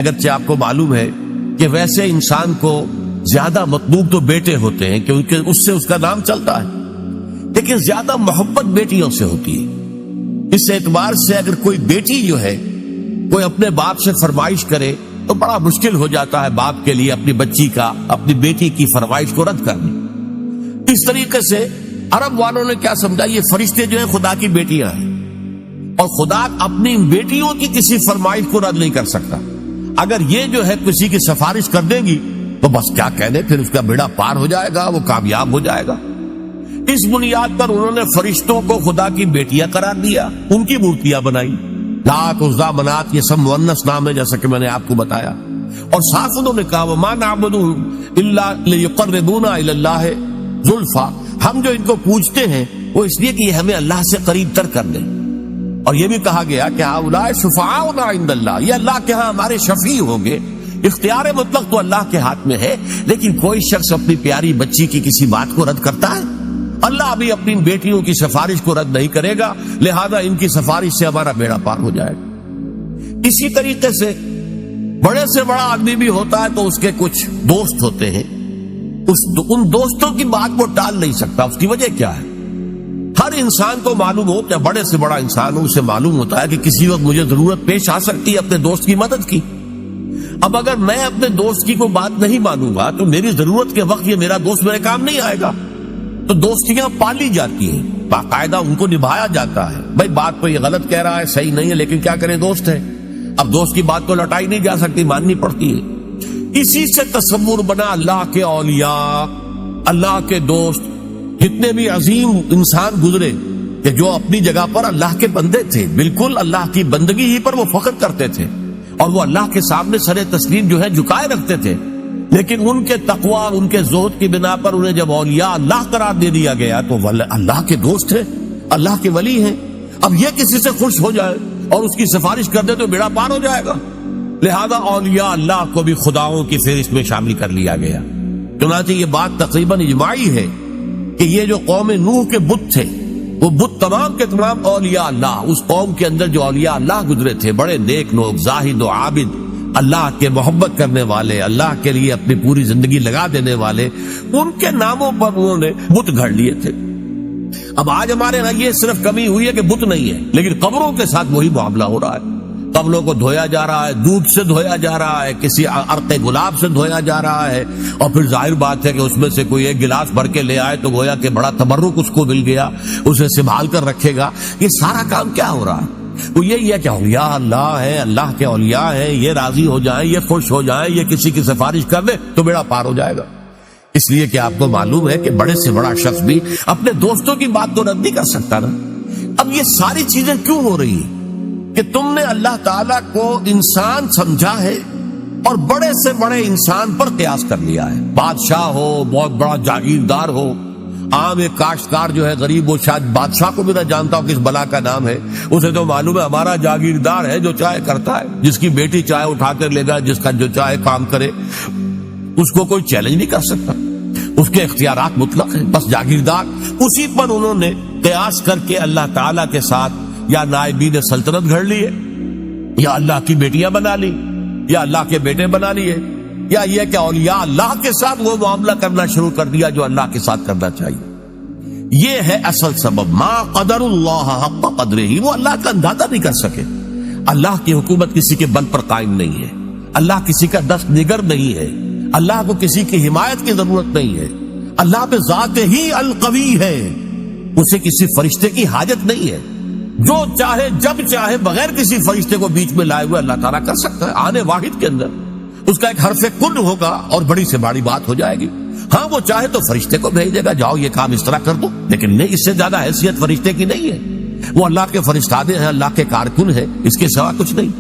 اگرچہ آپ کو معلوم ہے کہ ویسے انسان کو زیادہ مطلوب تو بیٹے ہوتے ہیں کیونکہ اس سے اس کا نام چلتا ہے، لیکن زیادہ محبت بیٹیوں سے ہوتی ہے۔ اس اعتبار سے اگر کوئی بیٹی جو ہے کوئی اپنے باپ سے فرمائش کرے تو بڑا مشکل ہو جاتا ہے باپ کے لیے اپنی بچی کا، اپنی بیٹی کی فرمائش کو رد کرنا۔ اس طریقے سے عرب والوں نے کیا سمجھا، یہ فرشتے جو ہیں خدا کی بیٹیاں ہیں، اور خدا اپنی بیٹیوں کی کسی فرمائش کو رد نہیں کر سکتا۔ اگر یہ جو ہے کسی کی سفارش کر دیں گی تو بس کیا کہنے، پھر اس کا بیڑا پار ہو جائے گا، وہ کامیاب ہو جائے گا۔ اس بنیاد پر انہوں نے فرشتوں کو خدا کی بیٹیاں قرار دیا، ان کی مورتیاں بنائی، لات، عزا، منات، یہ سب مؤنث نام ہے جیسا کہ میں نے آپ کو بتایا۔ اور صاف انہوں نے کہا وَمَا نَعْبُدُهُمْ إِلَّا لِيُقَرِّبُونَا إِلَى اللَّهِ زُلْفَىٰ، ہم جو ان کو پوجتے ہیں وہ اس لیے کہ یہ ہمیں اللہ سے قریب تر کر دیں۔ اور یہ بھی کہا گیا کہ هؤلاء شفعاؤنا عند اللہ، یہ اللہ کے ہاں ہمارے شفیع ہوں گے۔ اختیار مطلق تو اللہ کے ہاتھ میں ہے، لیکن کوئی شخص اپنی پیاری بچی کی کسی بات کو رد کرتا ہے؟ اللہ بھی اپنی بیٹیوں کی سفارش کو رد نہیں کرے گا، لہذا ان کی سفارش سے ہمارا بیڑا پار ہو جائے گا۔ اسی طریقے سے بڑے سے بڑا آدمی بھی ہوتا ہے تو اس کے کچھ دوست ہوتے ہیں، ان دوستوں کی بات وہ ٹال نہیں سکتا۔ اس کی وجہ کیا ہے؟ ہر انسان کو معلوم ہو، چاہے بڑے سے بڑا انسان ہو، اسے معلوم ہوتا ہے کہ کسی وقت مجھے ضرورت پیش آ سکتی ہے اپنے دوست کی مدد کی۔ اب اگر میں اپنے دوست کی کوئی بات نہیں مانوں گا تو میری ضرورت کے وقت یہ میرا دوست میرے کام نہیں آئے گا۔ تو دوستیاں پالی جاتی ہیں، باقاعدہ ان کو نبھایا جاتا ہے۔ بھائی بات کو یہ غلط کہہ رہا ہے، صحیح نہیں ہے، لیکن کیا کریں، دوست ہے۔ اب دوست کی بات کو لٹائی نہیں جا سکتی، ماننی پڑتی ہے۔ اسی سے تصور بنا اللہ کے اولیاء، اللہ کے دوست، جتنے بھی عظیم انسان گزرے کہ جو اپنی جگہ پر اللہ کے بندے تھے، بالکل اللہ کی بندگی ہی پر وہ فخر کرتے تھے، اور وہ اللہ کے سامنے سر تسلیم جو ہے جھکائے رکھتے تھے، لیکن ان کے تقوی، ان کے زہد کی بنا پر انہیں جب اولیاء اللہ قرار دے دیا گیا تو اللہ کے دوست ہیں، اللہ کے ولی ہیں۔ اب یہ کسی سے خوش ہو جائے اور اس کی سفارش کر دے تو بیڑا پار ہو جائے گا، لہذا اولیاء اللہ کو بھی خداؤں کی فہرست میں شامل کر لیا گیا۔ چنانچہ یہ بات تقریباً اجماعی ہے کہ یہ جو قوم نوح کے بت تھے، وہ بت تمام کے تمام اولیاء اللہ، اس قوم کے اندر جو اولیاء اللہ گزرے تھے، بڑے نیک لوگ، زاہد و عابد، اللہ کے محبت کرنے والے، اللہ کے لیے اپنی پوری زندگی لگا دینے والے، ان کے ناموں پر انہوں نے بت گھڑ لیے تھے۔ اب آج ہمارے یہاں یہ صرف کمی ہوئی ہے کہ بت نہیں ہے، لیکن قبروں کے ساتھ وہی معاملہ ہو رہا ہے۔ قبروں کو دھویا جا رہا ہے، دودھ سے دھویا جا رہا ہے، کسی عرق گلاب سے دھویا جا رہا ہے، اور پھر ظاہر بات ہے کہ اس میں سے کوئی ایک گلاس بھر کے لے آئے تو گویا کہ بڑا تبرک اس کو مل گیا، اسے سنبھال کر رکھے گا۔ یہ سارا کام کیا ہو رہا ہے؟ وہ یہی ہے کہ اولیاء اللہ ہے، اللہ کے اولیاء ہیں، یہ راضی ہو جائیں، یہ خوش ہو جائیں، یہ کسی کی سفارش کر دے تو بیڑا پار ہو جائے گا۔ اس لیے کہ آپ کو معلوم ہے کہ بڑے سے بڑا شخص بھی اپنے دوستوں کی بات کو رد نہیں کر سکتا نا۔ اب یہ ساری چیزیں کیوں ہو رہی ہیں کہ تم نے اللہ تعالیٰ کو انسان سمجھا ہے اور بڑے سے بڑے انسان پر قیاس کر لیا ہے۔ بادشاہ ہو، بہت بڑا جاگیردار ہو، عام ایک کاشتکار جو ہے غریب، وہ شاید بادشاہ کو بھی نہ جانتا ہو کس بلا کا نام ہے، اسے تو معلوم ہے ہمارا جاگیردار ہے جو چاہے کرتا ہے، جس کی بیٹی چاہے اٹھا کر لے گا، جس کا جو چاہے کام کرے، اس کو کوئی چیلنج نہیں کر سکتا، اس کے اختیارات مطلق ہیں، بس جاگیردار۔ اسی پر انہوں نے قیاس کر کے اللہ تعالیٰ کے ساتھ یا نائبین سلطنت گھڑ لیے، یا اللہ کی بیٹیاں بنا لی، یا اللہ کے بیٹے بنا لیے، یا یہ کہ اولیاء اللہ کے ساتھ وہ معاملہ کرنا شروع کر دیا جو اللہ کے ساتھ کرنا چاہیے۔ یہ ہے اصل سبب، ما قدر اللہ حق قدرہ، وہ اللہ کا اندازہ نہیں کر سکے۔ اللہ کی حکومت کسی کے بل پر قائم نہیں ہے، اللہ کسی کا دست نگر نہیں ہے، اللہ کو کسی کی حمایت کی ضرورت نہیں ہے، اللہ پہ ذات ہی القوی ہے، اسے کسی فرشتے کی حاجت نہیں ہے، جو چاہے جب چاہے بغیر کسی فرشتے کو بیچ میں لائے ہوئے اللہ تعالیٰ کر سکتا ہے۔ آنے واحد کے اندر اس کا ایک حرف کن ہوگا اور بڑی سے بڑی بات ہو جائے گی۔ ہاں وہ چاہے تو فرشتے کو بھیج دے گا، جاؤ یہ کام اس طرح کر دو، لیکن نہیں، اس سے زیادہ حیثیت فرشتے کی نہیں ہے۔ وہ اللہ کے فرشتادے ہیں، اللہ کے کارکن ہیں، اس کے سوا کچھ نہیں۔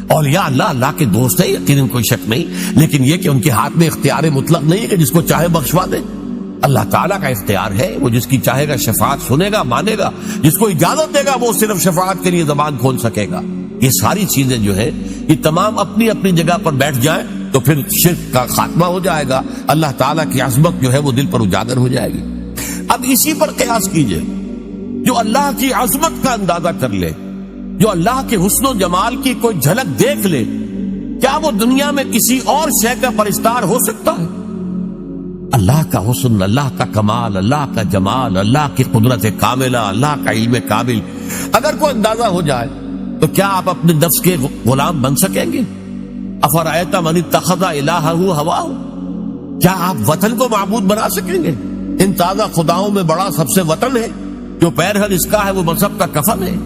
اولیاء اللہ کے دوست ہے، یقیناً کوئی شک نہیں، لیکن یہ کہ ان کے ہاتھ میں اختیار مطلق نہیں ہے کہ جس کو چاہے بخشوا دے۔ اللہ تعالیٰ کا اختیار ہے، وہ جس کی چاہے گا شفاعت سنے گا، مانے گا، جس کو اجازت دے گا وہ صرف شفاعت کے لیے زبان کھول سکے گا۔ یہ ساری چیزیں جو ہے یہ تمام اپنی اپنی جگہ پر بیٹھ جائیں تو پھر شرک کا خاتمہ ہو جائے گا، اللہ تعالیٰ کی عظمت جو ہے وہ دل پر اجاگر ہو جائے گی۔ اب اسی پر قیاس کیجئے، جو اللہ کی عظمت کا اندازہ کر لے، جو اللہ کے حسن و جمال کی کوئی جھلک دیکھ لے، کیا وہ دنیا میں کسی اور شے کا پرستار ہو سکتا ہے؟ اللہ کا حسن، اللہ کا کمال، اللہ کا جمال، اللہ کی قدرت کاملہ، اللہ کا علم کامل اگر کوئی اندازہ ہو جائے تو کیا آپ اپنے نفس کے غلام بن سکیں گے؟ افرأیت من اتخذ الہہ ہواہ، کیا آپ وطن کو معبود بنا سکیں گے؟ ان تازہ خداؤں میں بڑا سب سے وطن ہے، جو پیرہن اس کا ہے وہ مذہب کا کفن ہے۔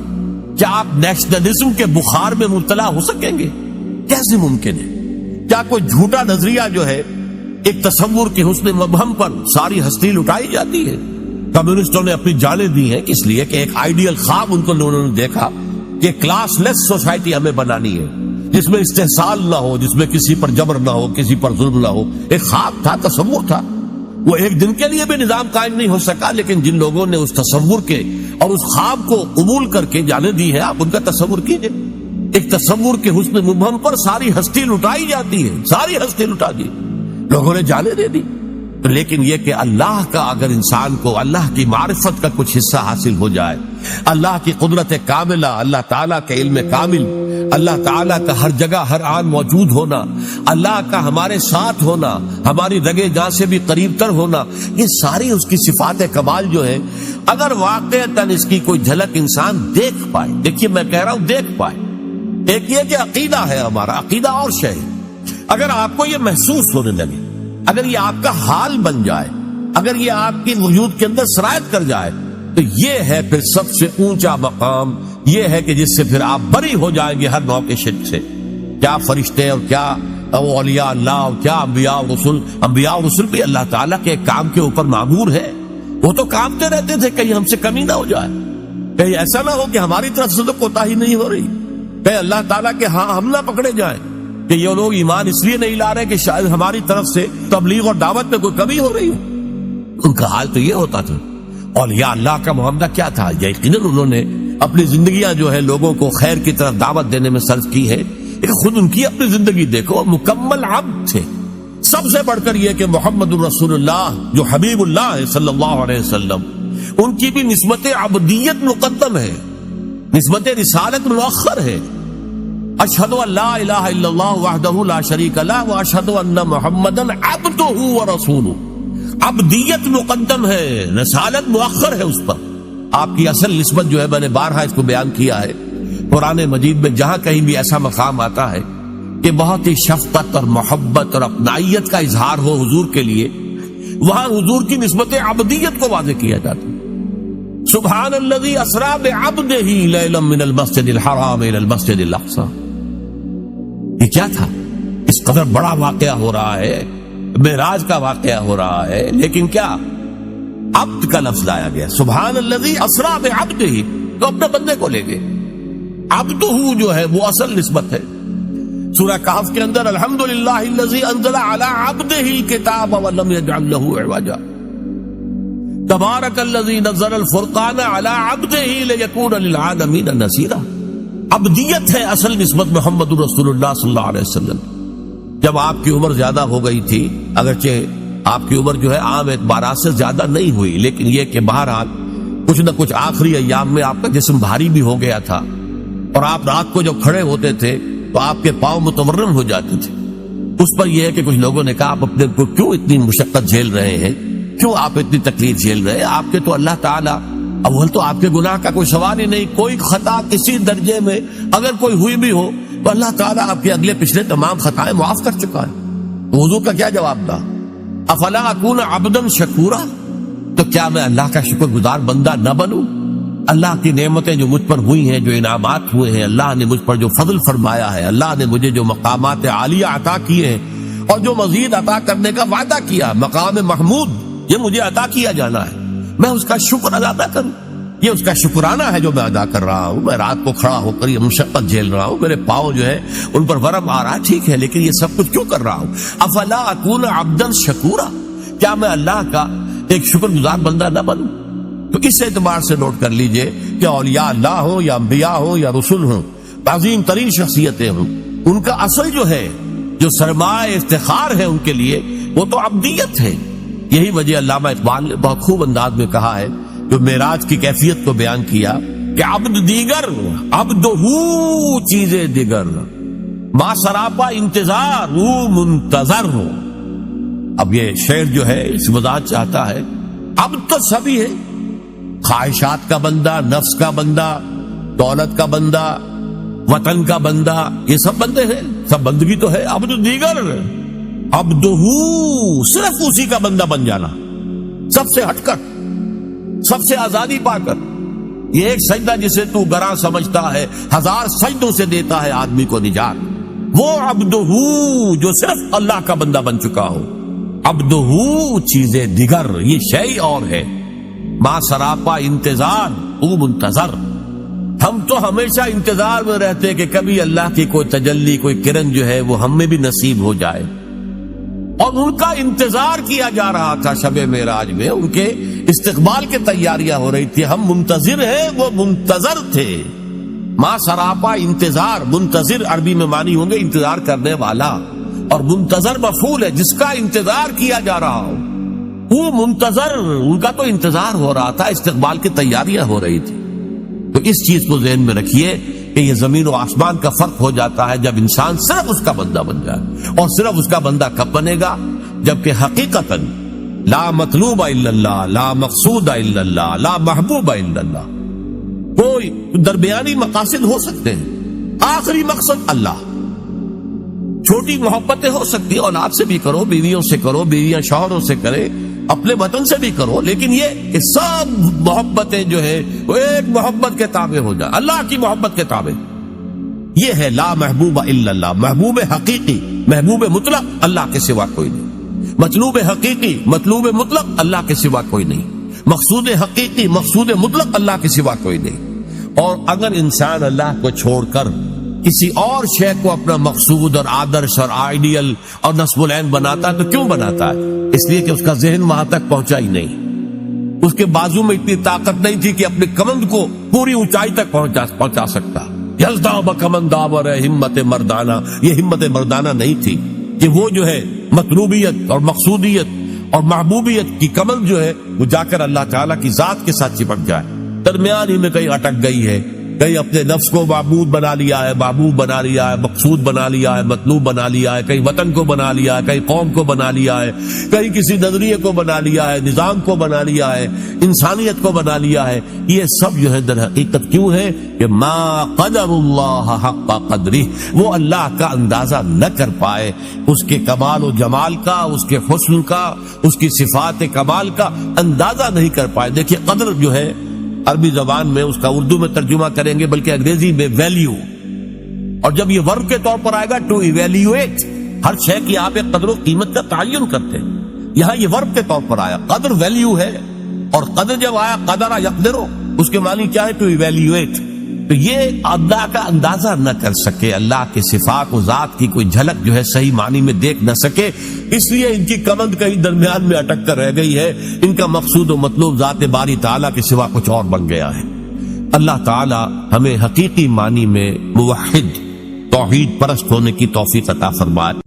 کیا آپ نیشنلزم کے بخار میں مبتلا ہو سکیں گے؟ کیسے ممکن ہے؟ کیا کوئی جھوٹا نظریہ جو ہے ایک تصور کے حسن مبہم پر ساری ہستی لٹائی جاتی ہے؟ کمیونسٹوں نے اپنی جانیں دی ہیں اس لیے کہ ایک آئیڈیل خواب ان کو انہوں نے دیکھا کہ کلاس لیس سوسائٹی ہمیں بنانی ہے، جس میں استحصال نہ ہو، جس میں کسی پر جبر نہ ہو، کسی پر ظلم نہ ہو۔ ایک خواب تھا، تصور تھا، وہ ایک دن کے لیے بھی نظام قائم نہیں ہو سکا، لیکن جن لوگوں نے اس تصور کے اور اس خواب کو قبول کر کے جانے دی ہے، آپ ان کا تصور کیجئے۔ ایک تصور کے حسن مبہم پر ساری ہستی لٹائی جاتی ہے، ساری ہستی لٹا دی، لوگوں نے جانے دے دی۔ لیکن یہ کہ اللہ کا اگر انسان کو اللہ کی معرفت کا کچھ حصہ حاصل ہو جائے، اللہ کی قدرت کاملہ، اللہ تعالیٰ کے علم کامل، اللہ تعالیٰ کا ہر جگہ ہر آن موجود ہونا، اللہ کا ہمارے ساتھ ہونا، ہماری رگے جاں سے بھی قریب تر ہونا، یہ ساری اس کی صفات کمال جو ہے اگر واقعتاً اس کی کوئی جھلک انسان دیکھ پائے، دیکھیے میں کہہ رہا ہوں دیکھ پائے، ایک یہ کہ عقیدہ ہے ہمارا، عقیدہ اور شے ہے، اگر آپ کو یہ محسوس ہونے لگے، اگر یہ آپ کا حال بن جائے، اگر یہ آپ کی وجود کے اندر سرایت کر جائے، تو یہ ہے پھر سب سے اونچا مقام، یہ ہے کہ جس سے پھر آپ بری ہو جائیں گے ہر نوع کے شرک سے۔ کیا فرشتے اور کیا اولیاء اللہ اور کیا انبیاء اور رسول، انبیاء اور رسول بھی اللہ تعالیٰ کے کام کے اوپر معمور ہے، وہ تو کامتے رہتے تھے کہیں ہم سے کمی نہ ہو جائے، کہیں ایسا نہ ہو کہ ہماری طرف سے تو کوتاہی نہیں ہو رہی، کہیں اللہ تعالیٰ کے ہاں ہم نہ پکڑے جائیں کہ یہ لوگ ایمان اس لیے نہیں لا رہے کہ شاید ہماری طرف سے تبلیغ اور دعوت میں کوئی کمی ہو رہی ہو۔ ان کا حال تو یہ ہوتا تھا۔ اولیاء اللہ کا معاملہ کیا تھا؟ یقیناً انہوں نے اپنی زندگیاں جو ہے لوگوں کو خیر کی طرف دعوت دینے میں صرف کی ہے، لیکن خود ان کی اپنی زندگی دیکھو، مکمل عبد تھے۔ سب سے بڑھ کر یہ کہ محمد الرسول اللہ جو حبیب اللہ ہے صلی اللہ علیہ وسلم، ان کی بھی نسبت عبدیت مقدم ہے، نسبت رسالت مؤخر ہے۔ اشہد ان لا الہ الا اللہ وحدہ لا شریک لہ واشہد ان محمدا عبدہ ورسولہ، عبدیت مقدم ہے، رسالت مؤخر ہے اس پر۔ آپ کی اصل نسبت جو ہے میں نے بارہا اس کو بیان کیا ہے، قرآن مجید میں جہاں کہیں بھی ایسا مقام آتا ہے کہ بہت ہی شفقت اور محبت اور اپنائیت کا اظہار ہو حضور کے لیے، وہاں حضور کی نسبت عبدیت کو واضح کیا جاتا ہے۔ سبحان الذی اسری بعبدہ لیلا من المسجد الحرام الی المسجد الاقصی۔ یہ کیا تھا؟ اس قدر بڑا واقعہ ہو رہا ہے، معراج کا واقعہ ہو رہا ہے، لیکن کیا عبد کا لفظ لایا گیا، سبحان الذی اسری بعبدہ، تو اپنے بندے کو لے گئے۔ عبدہ جو ہے وہ اصل نسبت ہے۔ سورہ کہف کے اندر الحمدللہ الذی انزل علی عبدہ الکتاب ولم یجعل لہ عوجا، تبارک الذی نزل الفرقان علی عبدہ لیکون للعالمین نذیرا۔ عبدیت ہے اصل نسبت محمد رسول اللہ صلی اللہ علیہ وسلم۔ جب آپ کی عمر زیادہ ہو گئی تھی، اگرچہ آپ کی عمر جو ہے عام اعتبارات سے زیادہ نہیں ہوئی، لیکن یہ کہ بہرحال کچھ نہ کچھ آخری ایام میں آپ کا جسم بھاری بھی ہو گیا تھا، اور آپ رات کو جب کھڑے ہوتے تھے تو آپ کے پاؤں متورم ہو جاتے تھے۔ اس پر یہ ہے کہ کچھ لوگوں نے کہا آپ اپنے کو کیوں اتنی مشقت جھیل رہے ہیں، کیوں آپ اتنی تکلیف جھیل رہے ہیں؟ آپ کے تو اللہ تعالیٰ اول تو آپ کے گناہ کا کوئی سوال ہی نہیں، کوئی خطا کسی درجے میں اگر کوئی ہوئی بھی ہو تو اللہ تعالیٰ آپ کے اگلے پچھلے تمام خطائیں معاف کر چکا ہے۔ حضور کا کیا جواب تھا؟ افلا اکون عبدا شکورا، تو کیا میں اللہ کا شکر گزار بندہ نہ بنوں؟ اللہ کی نعمتیں جو مجھ پر ہوئی ہیں، جو انعامات ہوئے ہیں، اللہ نے مجھ پر جو فضل فرمایا ہے، اللہ نے مجھے جو مقامات عالیہ عطا کیے ہیں اور جو مزید عطا کرنے کا وعدہ کیا، مقام محمود یہ مجھے عطا کیا جانا ہے، میں اس کا شکر ادا نہ کروں؟ یہ اس کا شکرانہ ہے جو میں ادا کر رہا ہوں۔ میں رات کو کھڑا ہو کر یہ مشقت جھیل رہا ہوں، میرے پاؤں جو ہے ان پر ورم آ رہا ہے، ٹھیک ہے، لیکن یہ سب کچھ کیوں کر رہا ہوں؟ افلا اکون عبدا شکورا، کیا میں اللہ کا ایک شکر گزار بندہ نہ بنوں؟ تو اس اعتبار سے نوٹ کر لیجئے کہ اولیاء اللہ ہوں یا انبیاء ہوں یا رسول ہوں، عظیم ترین شخصیتیں ہوں، ان کا اصل جو ہے، جو سرمایہ افتخار ہے ان کے لیے، وہ تو عبدیت ہے۔ یہی وجہ علامہ اقبال نے بہت خوب انداز میں کہا ہے، جو معراج کی کیفیت کو بیان کیا کہ عبد دیگر عبدہو چیزیں دیگر، ما سراپا انتظار وہ منتظر ہو. اب یہ شعر جو ہے اس وضاحت چاہتا ہے اب تو سبھی ہے، خواہشات کا بندہ، نفس کا بندہ، دولت کا بندہ، وطن کا بندہ، یہ سب بندے ہیں، سب بندگی تو ہے. اب تو دیگر عبدہ، صرف اسی کا بندہ بن جانا، سب سے ہٹ کر، سب سے آزادی پا کر. یہ ایک سجدہ جسے تو گراں سمجھتا ہے 1000 سجدوں سے دیتا ہے آدمی کو نجات. وہ عبدہ جو صرف اللہ کا بندہ بن چکا ہو. عبدہ چیزیں دیگر، یہ شیء اور ہے. ما سراپا انتظار او منتظر. ہم تو ہمیشہ انتظار میں رہتے کہ کبھی اللہ کی کوئی تجلی، کوئی کرن جو ہے وہ ہم میں بھی نصیب ہو جائے. اور ان کا انتظار کیا جا رہا تھا شب معراج میں، ان کے استقبال کی تیاریاں ہو رہی تھی. ہم منتظر ہیں، وہ منتظر تھے. ما سراپا انتظار، منتظر عربی میں معنی ہوں گے انتظار کرنے والا، اور منتظر مفعول ہے جس کا انتظار کیا جا رہا ہو. وہ منتظر، ان کا تو انتظار ہو رہا تھا، استقبال کی تیاریاں ہو رہی تھی. تو اس چیز کو ذہن میں رکھیے کہ یہ زمین و آسمان کا فرق ہو جاتا ہے جب انسان صرف اس کا بندہ بن جائے. اور صرف اس کا بندہ کب بنے گا؟ جبکہ حقیقتاً لا مطلوب الا اللہ، لا مقصود الا اللہ، لا محبوب الا اللہ. کوئی درمیانی مقاصد ہو سکتے ہیں، آخری مقصد اللہ. چھوٹی محبتیں ہو سکتی، اولاد سے بھی کرو، بیویوں سے کرو، بیویاں شوہروں سے کرے، اپنے وطن سے بھی کرو، لیکن یہ کہ سب محبتیں جو ہے وہ ایک محبت کے تابع ہو جائے، اللہ کی محبت کے تابع. یہ ہے لا محبوب الا اللہ. محبوب حقیقی، محبوب مطلق اللہ کے سوا کوئی نہیں. مطلوب حقیقی، مطلوب مطلق اللہ کے سوا کوئی نہیں. مقصود حقیقی، مقصود مطلق اللہ کے سوا کوئی نہیں. اور اگر انسان اللہ کو چھوڑ کر کسی اور شے کو اپنا مقصود اور آدرش اور آئیڈیل اور نصب العین بناتا ہے تو کیوں بناتا ہے؟ اس لیے کہ اس کا ذہن وہاں تک پہنچا ہی نہیں. اس کے بازو میں اتنی طاقت نہیں تھی کہ اپنے کمند کو پوری اونچائی تک پہنچا سکتا. یلدا بکمند آور ہمت مردانہ، یہ ہمت مردانہ نہیں تھی کہ وہ جو ہے مطلوبیت اور مقصودیت اور محبوبیت کی کمند جو ہے وہ جا کر اللہ تعالیٰ کی ذات کے ساتھ چپک جائے. درمیان ہی میں کہیں اٹک گئی ہے، کہیں اپنے نفس کو معبود بنا لیا ہے، محبوب بنا لیا ہے، مقصود بنا لیا ہے، مطلوب بنا لیا ہے، کہیں وطن کو بنا لیا ہے، کہیں قوم کو بنا لیا ہے، کہیں کسی نظریے کو بنا لیا ہے، نظام کو بنا لیا ہے، انسانیت کو بنا لیا ہے. یہ سب جو ہے در حقیقت کیوں ہے کہ ما قدر اللہ حق قدرہ، وہ اللہ کا اندازہ نہ کر پائے، اس کے کمال و جمال کا، اس کے حسن کا، اس کی صفات کمال کا اندازہ نہیں کر پائے. دیکھیے قدر جو ہے عربی زبان میں اس کا اردو میں ترجمہ کریں گے، بلکہ انگریزی میں ویلیو، اور جب یہ ورب کے طور پر آئے گا ٹو ایویلیویٹ، ہر شے کی آپ ایک قدر و قیمت کا تعین کرتے ہیں. یہاں یہ ورب کے طور پر آیا، قدر ویلیو ہے، اور قدر جب آیا قدر یقدرو، اس کے معنی کیا ہے؟ To evaluate. تو یہ اللہ کا اندازہ نہ کر سکے، اللہ کے صفات و ذات کی کوئی جھلک جو ہے صحیح معنی میں دیکھ نہ سکے، اس لیے ان کی کمند کہیں درمیان میں اٹک کر رہ گئی ہے. ان کا مقصود و مطلوب ذات باری تعالیٰ کے سوا کچھ اور بن گیا ہے. اللہ تعالیٰ ہمیں حقیقی معنی میں موحد، توحید پرست ہونے کی توفیق عطا فرمائے.